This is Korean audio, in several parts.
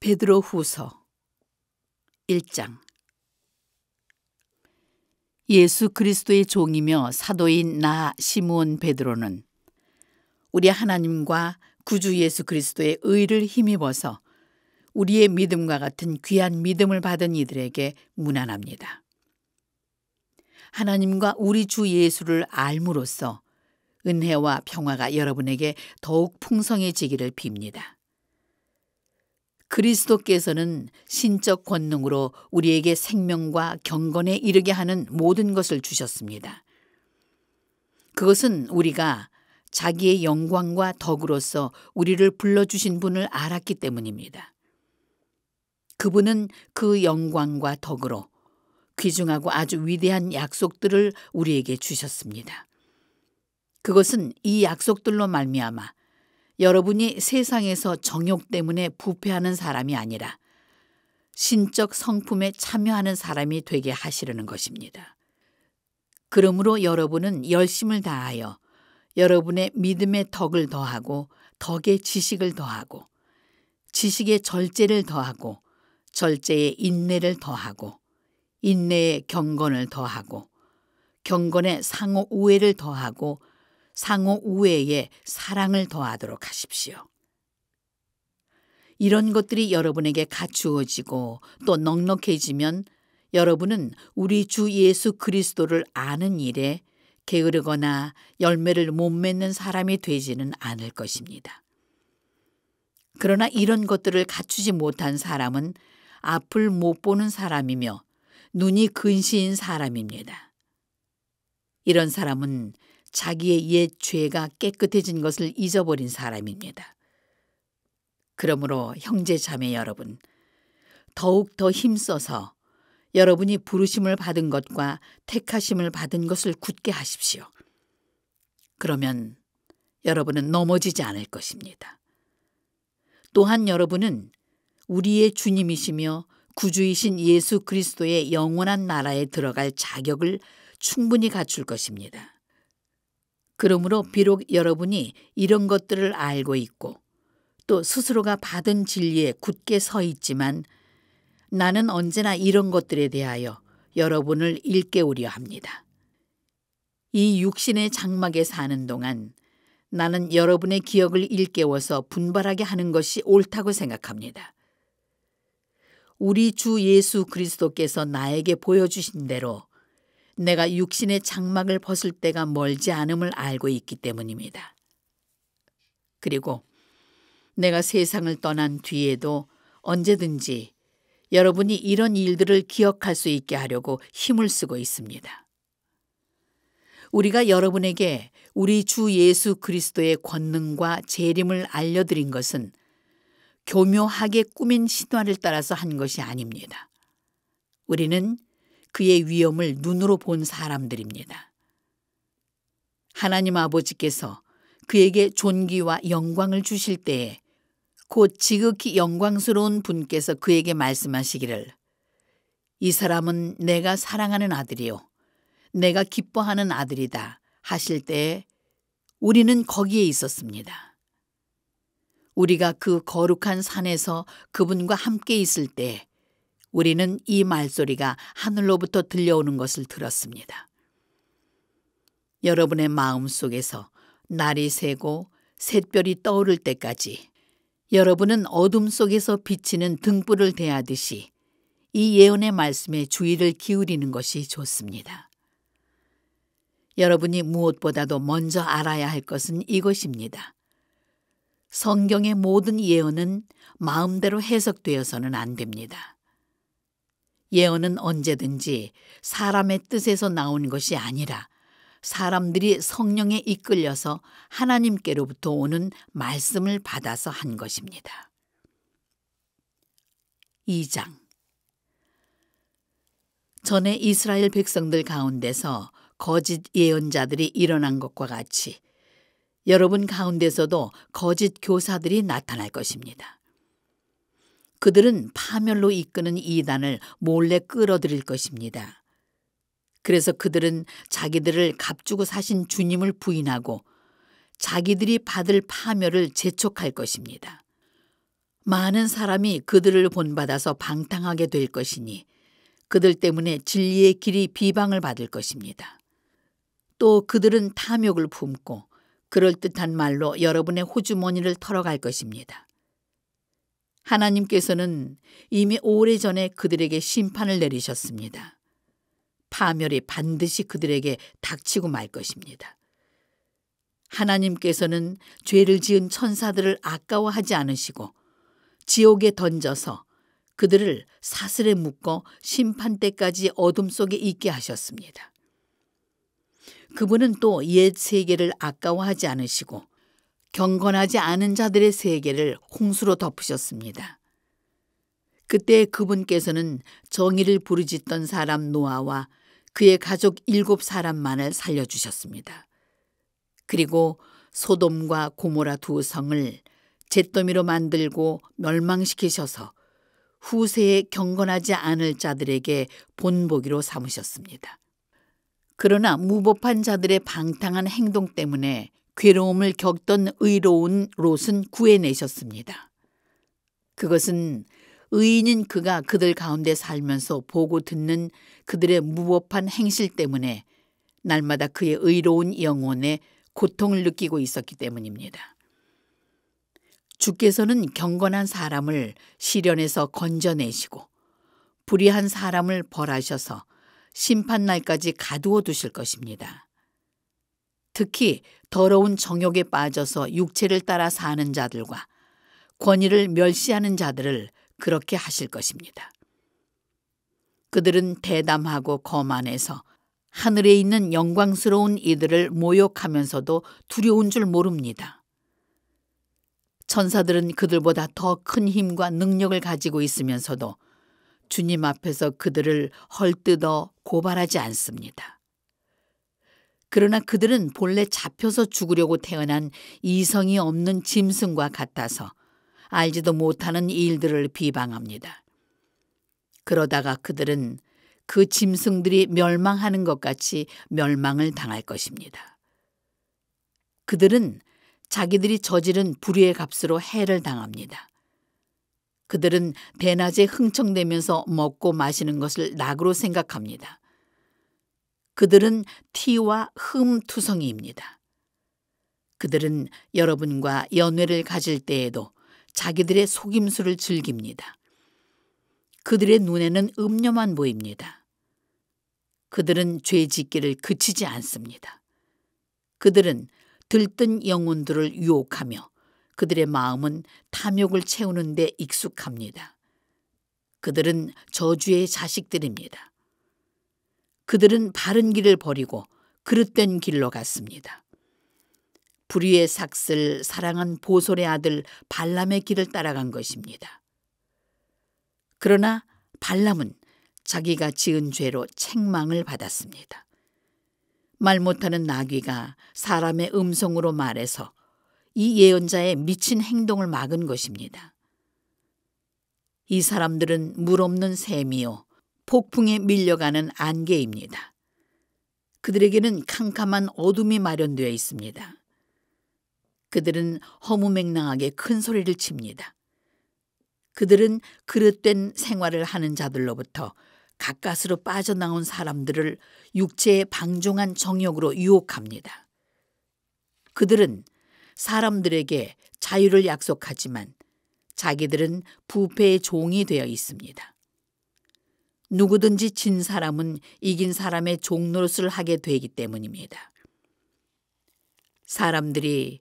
베드로후서 1장. 예수 그리스도의 종이며 사도인 나 시므온 베드로는 우리 하나님과 구주 예수 그리스도의 의를 힘입어서 우리의 믿음과 같은 귀한 믿음을 받은 이들에게 문안합니다. 하나님과 우리 주 예수를 알므로써 은혜와 평화가 여러분에게 더욱 풍성해지기를 빕니다. 그리스도께서는 신적 권능으로 우리에게 생명과 경건에 이르게 하는 모든 것을 주셨습니다. 그것은 우리가 자기의 영광과 덕으로서 우리를 불러주신 분을 알았기 때문입니다. 그분은 그 영광과 덕으로 귀중하고 아주 위대한 약속들을 우리에게 주셨습니다. 그것은 이 약속들로 말미암아 여러분이 세상에서 정욕 때문에 부패하는 사람이 아니라 신적 성품에 참여하는 사람이 되게 하시려는 것입니다. 그러므로 여러분은 열심을 다하여 여러분의 믿음의 덕을 더하고 덕의 지식을 더하고 지식의 절제를 더하고 절제의 인내를 더하고 인내의 경건을 더하고 경건의 상호 우애를 더하고 상호 우애에 사랑을 더하도록 하십시오. 이런 것들이 여러분에게 갖추어지고 또 넉넉해지면 여러분은 우리 주 예수 그리스도를 아는 일에 게으르거나 열매를 못 맺는 사람이 되지는 않을 것입니다. 그러나 이런 것들을 갖추지 못한 사람은 앞을 못 보는 사람이며 눈이 근시인 사람입니다. 이런 사람은 자기의 옛 죄가 깨끗해진 것을 잊어버린 사람입니다. 그러므로 형제 자매 여러분, 더욱 더 힘써서 여러분이 부르심을 받은 것과 택하심을 받은 것을 굳게 하십시오. 그러면 여러분은 넘어지지 않을 것입니다. 또한 여러분은 우리의 주님이시며 구주이신 예수 그리스도의 영원한 나라에 들어갈 자격을 충분히 갖출 것입니다. 그러므로 비록 여러분이 이런 것들을 알고 있고 또 스스로가 받은 진리에 굳게 서 있지만 나는 언제나 이런 것들에 대하여 여러분을 일깨우려 합니다. 이 육신의 장막에 사는 동안 나는 여러분의 기억을 일깨워서 분발하게 하는 것이 옳다고 생각합니다. 우리 주 예수 그리스도께서 나에게 보여주신 대로 내가 육신의 장막을 벗을 때가 멀지 않음을 알고 있기 때문입니다. 그리고 내가 세상을 떠난 뒤에도 언제든지 여러분이 이런 일들을 기억할 수 있게 하려고 힘을 쓰고 있습니다. 우리가 여러분에게 우리 주 예수 그리스도의 권능과 재림을 알려드린 것은 교묘하게 꾸민 신화를 따라서 한 것이 아닙니다. 우리는 그의 위엄을 눈으로 본 사람들입니다. 하나님 아버지께서 그에게 존귀와 영광을 주실 때에 곧 지극히 영광스러운 분께서 그에게 말씀하시기를 이 사람은 내가 사랑하는 아들이요 내가 기뻐하는 아들이다 하실 때에 우리는 거기에 있었습니다. 우리가 그 거룩한 산에서 그분과 함께 있을 때 우리는 이 말소리가 하늘로부터 들려오는 것을 들었습니다. 여러분의 마음 속에서 날이 새고 샛별이 떠오를 때까지 여러분은 어둠 속에서 비치는 등불을 대하듯이 이 예언의 말씀에 주의를 기울이는 것이 좋습니다. 여러분이 무엇보다도 먼저 알아야 할 것은 이것입니다. 성경의 모든 예언은 마음대로 해석되어서는 안 됩니다. 예언은 언제든지 사람의 뜻에서 나온 것이 아니라 사람들이 성령에 이끌려서 하나님께로부터 오는 말씀을 받아서 한 것입니다. 2장. 전에 이스라엘 백성들 가운데서 거짓 예언자들이 일어난 것과 같이 여러분 가운데서도 거짓 교사들이 나타날 것입니다. 그들은 파멸로 이끄는 이단을 몰래 끌어들일 것입니다. 그래서 그들은 자기들을 값주고 사신 주님을 부인하고 자기들이 받을 파멸을 재촉할 것입니다. 많은 사람이 그들을 본받아서 방탕하게 될 것이니 그들 때문에 진리의 길이 비방을 받을 것입니다. 또 그들은 탐욕을 품고 그럴듯한 말로 여러분의 호주머니를 털어갈 것입니다. 하나님께서는 이미 오래전에 그들에게 심판을 내리셨습니다. 파멸이 반드시 그들에게 닥치고 말 것입니다. 하나님께서는 죄를 지은 천사들을 아까워하지 않으시고 지옥에 던져서 그들을 사슬에 묶어 심판 때까지 어둠 속에 있게 하셨습니다. 그분은 또 옛 세계를 아까워하지 않으시고 경건하지 않은 자들의 세계를 홍수로 덮으셨습니다. 그때 그분께서는 정의를 부르짖던 사람 노아와 그의 가족 7사람만을 살려주셨습니다. 그리고 소돔과 고모라 2성을 잿더미로 만들고 멸망시키셔서 후세에 경건하지 않을 자들에게 본보기로 삼으셨습니다. 그러나 무법한 자들의 방탕한 행동 때문에 괴로움을 겪던 의로운 롯은 구해내셨습니다. 그것은 의인인 그가 그들 가운데 살면서 보고 듣는 그들의 무법한 행실 때문에 날마다 그의 의로운 영혼에 고통을 느끼고 있었기 때문입니다. 주께서는 경건한 사람을 시련에서 건져내시고 불의한 사람을 벌하셔서 심판날까지 가두어 두실 것입니다. 특히 더러운 정욕에 빠져서 육체를 따라 사는 자들과 권위를 멸시하는 자들을 그렇게 하실 것입니다. 그들은 대담하고 거만해서 하늘에 있는 영광스러운 이들을 모욕하면서도 두려운 줄 모릅니다. 천사들은 그들보다 더 큰 힘과 능력을 가지고 있으면서도 주님 앞에서 그들을 헐뜯어 고발하지 않습니다. 그러나 그들은 본래 잡혀서 죽으려고 태어난 이성이 없는 짐승과 같아서 알지도 못하는 일들을 비방합니다. 그러다가 그들은 그 짐승들이 멸망하는 것 같이 멸망을 당할 것입니다. 그들은 자기들이 저지른 불의의 값으로 해를 당합니다. 그들은 대낮에 흥청대면서 먹고 마시는 것을 낙으로 생각합니다. 그들은 티와 흠투성이입니다. 그들은 여러분과 연회를 가질 때에도 자기들의 속임수를 즐깁니다. 그들의 눈에는 음료만 보입니다. 그들은 죄 짓기를 그치지 않습니다. 그들은 들뜬 영혼들을 유혹하며 그들의 마음은 탐욕을 채우는 데 익숙합니다. 그들은 저주의 자식들입니다. 그들은 바른 길을 버리고 그릇된 길로 갔습니다. 불의의 삭슬 사랑한 보솔의 아들 발람의 길을 따라간 것입니다. 그러나 발람은 자기가 지은 죄로 책망을 받았습니다. 말 못하는 나귀가 사람의 음성으로 말해서 이 예언자의 미친 행동을 막은 것입니다. 이 사람들은 물 없는 샘이요 폭풍에 밀려가는 안개입니다. 그들에게는 캄캄한 어둠이 마련되어 있습니다. 그들은 허무맹랑하게 큰 소리를 칩니다. 그들은 그릇된 생활을 하는 자들로부터 가까스로 빠져나온 사람들을 육체의 방종한 정욕으로 유혹합니다. 그들은 사람들에게 자유를 약속하지만 자기들은 부패의 종이 되어 있습니다. 누구든지 진 사람은 이긴 사람의 종노릇을 하게 되기 때문입니다. 사람들이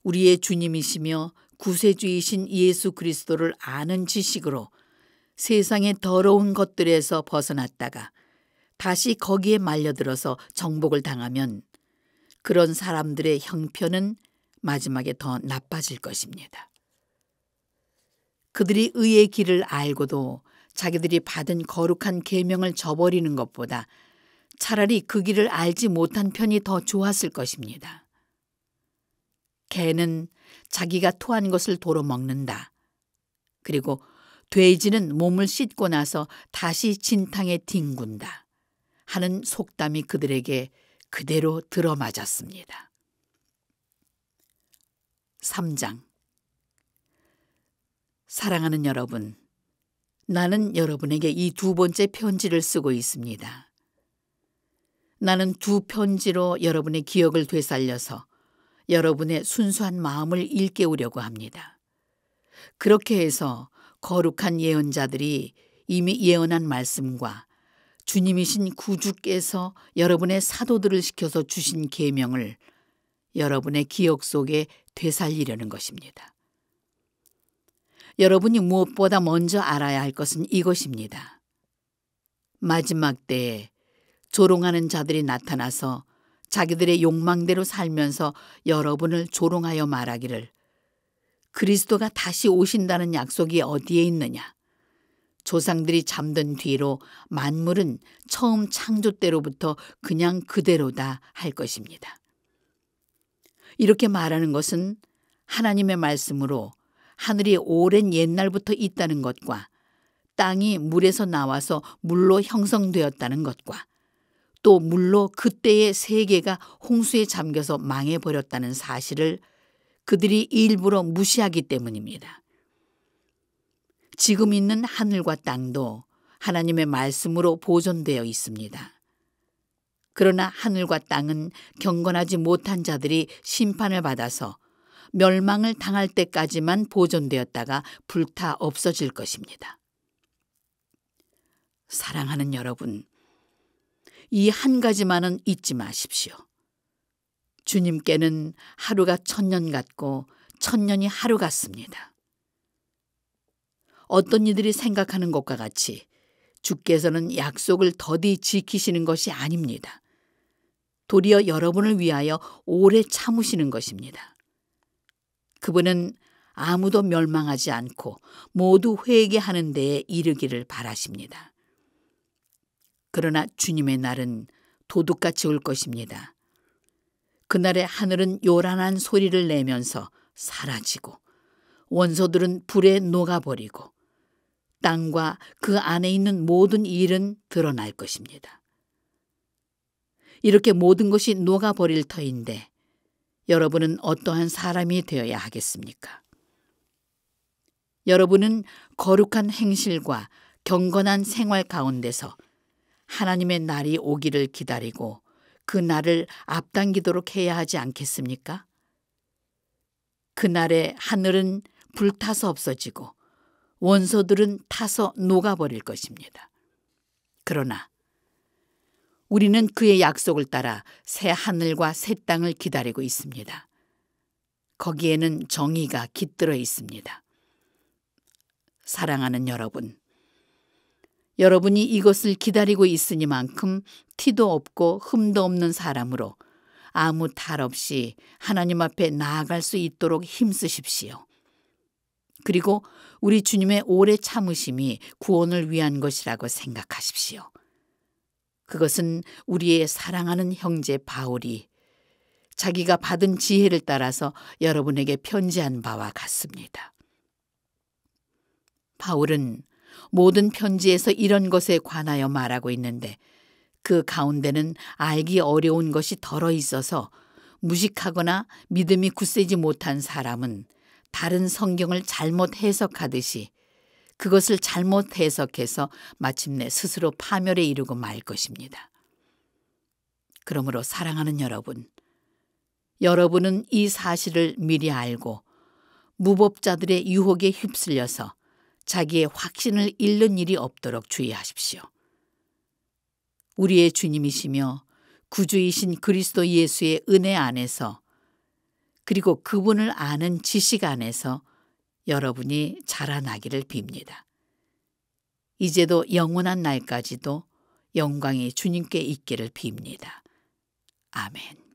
우리의 주님이시며 구세주이신 예수 그리스도를 아는 지식으로 세상의 더러운 것들에서 벗어났다가 다시 거기에 말려들어서 정복을 당하면 그런 사람들의 형편은 마지막에 더 나빠질 것입니다. 그들이 의의 길을 알고도 자기들이 받은 거룩한 계명을 저버리는 것보다 차라리 그 길을 알지 못한 편이 더 좋았을 것입니다. 개는 자기가 토한 것을 도로 먹는다. 그리고 돼지는 몸을 씻고 나서 다시 진탕에 뒹군다 하는 속담이 그들에게 그대로 사랑하는 여러분, 나는 여러분에게 이 두 번째 편지를 쓰고 있습니다. 나는 두 편지로 여러분의 기억을 되살려서 여러분의 순수한 마음을 일깨우려고 합니다. 그렇게 해서 거룩한 예언자들이 이미 예언한 말씀과 주님이신 구주께서 여러분의 사도들을 시켜서 주신 계명을 여러분의 기억 속에 되살리려는 것입니다. 여러분이 무엇보다 먼저 알아야 할 것은 이것입니다. 마지막 때에 조롱하는 자들이 나타나서 자기들의 욕망대로 살면서 여러분을 조롱하여 말하기를 그리스도가 다시 오신다는 약속이 어디에 있느냐? 조상들이 잠든 뒤로 만물은 처음 창조 때로부터 그냥 그대로다 할 것입니다. 이렇게 말하는 것은 하나님의 말씀으로 하늘이 오랜 옛날부터 있다는 것과 땅이 물에서 나와서 물로 형성되었다는 것과 또 물로 그때의 세계가 홍수에 잠겨서 망해버렸다는 사실을 그들이 일부러 무시하기 때문입니다. 지금 있는 하늘과 땅도 하나님의 말씀으로 보존되어 있습니다. 그러나 하늘과 땅은 경건하지 못한 자들이 심판을 받아서 멸망을 당할 때까지만 보존되었다가 불타 없어질 것입니다. 사랑하는 여러분, 이 한 가지만은 잊지 마십시오. 주님께는 하루가 1000년 같고 1000년이 하루 같습니다. 어떤 이들이 생각하는 것과 같이 주께서는 약속을 더디 지키시는 것이 아닙니다. 도리어 여러분을 위하여 오래 참으시는 것입니다. 그분은 아무도 멸망하지 않고 모두 회개하는 데에 이르기를 바라십니다. 그러나 주님의 날은 도둑같이 올 것입니다. 그날에 하늘은 요란한 소리를 내면서 사라지고 원소들은 불에 녹아버리고 땅과 그 안에 있는 모든 일은 드러날 것입니다. 이렇게 모든 것이 녹아버릴 터인데 여러분은 어떠한 사람이 되어야 하겠습니까? 여러분은 거룩한 행실과 경건한 생활 가운데서 하나님의 날이 오기를 기다리고 그 날을 앞당기도록 해야 하지 않겠습니까? 그날에 하늘은 불타서 없어지고 원소들은 타서 녹아버릴 것입니다. 그러나 우리는 그의 약속을 따라 새 하늘과 새 땅을 기다리고 있습니다. 거기에는 정의가 깃들어 있습니다. 사랑하는 여러분, 여러분이 이것을 기다리고 있으니만큼 티도 없고 흠도 없는 사람으로 아무 탈 없이 하나님 앞에 나아갈 수 있도록 힘쓰십시오. 그리고 우리 주님의 오래 참으심이 구원을 위한 것이라고 생각하십시오. 그것은 우리의 사랑하는 형제 바울이 자기가 받은 지혜를 따라서 여러분에게 편지한 바와 같습니다. 바울은 모든 편지에서 이런 것에 관하여 말하고 있는데 그 가운데는 알기 어려운 것이 덜어 있어서 무식하거나 믿음이 굳세지 못한 사람은 다른 성경을 잘못 해석하듯이 그것을 잘못 해석해서 마침내 스스로 파멸에 이르고 말 것입니다. 그러므로 사랑하는 여러분, 여러분은 이 사실을 미리 알고 무법자들의 유혹에 휩쓸려서 자기의 확신을 잃는 일이 없도록 주의하십시오. 우리의 주님이시며 구주이신 그리스도 예수의 은혜 안에서 그리고 그분을 아는 지식 안에서 여러분이 자라나기를 빕니다. 이제도 영원한 날까지도 영광이 주님께 있기를 빕니다. 아멘.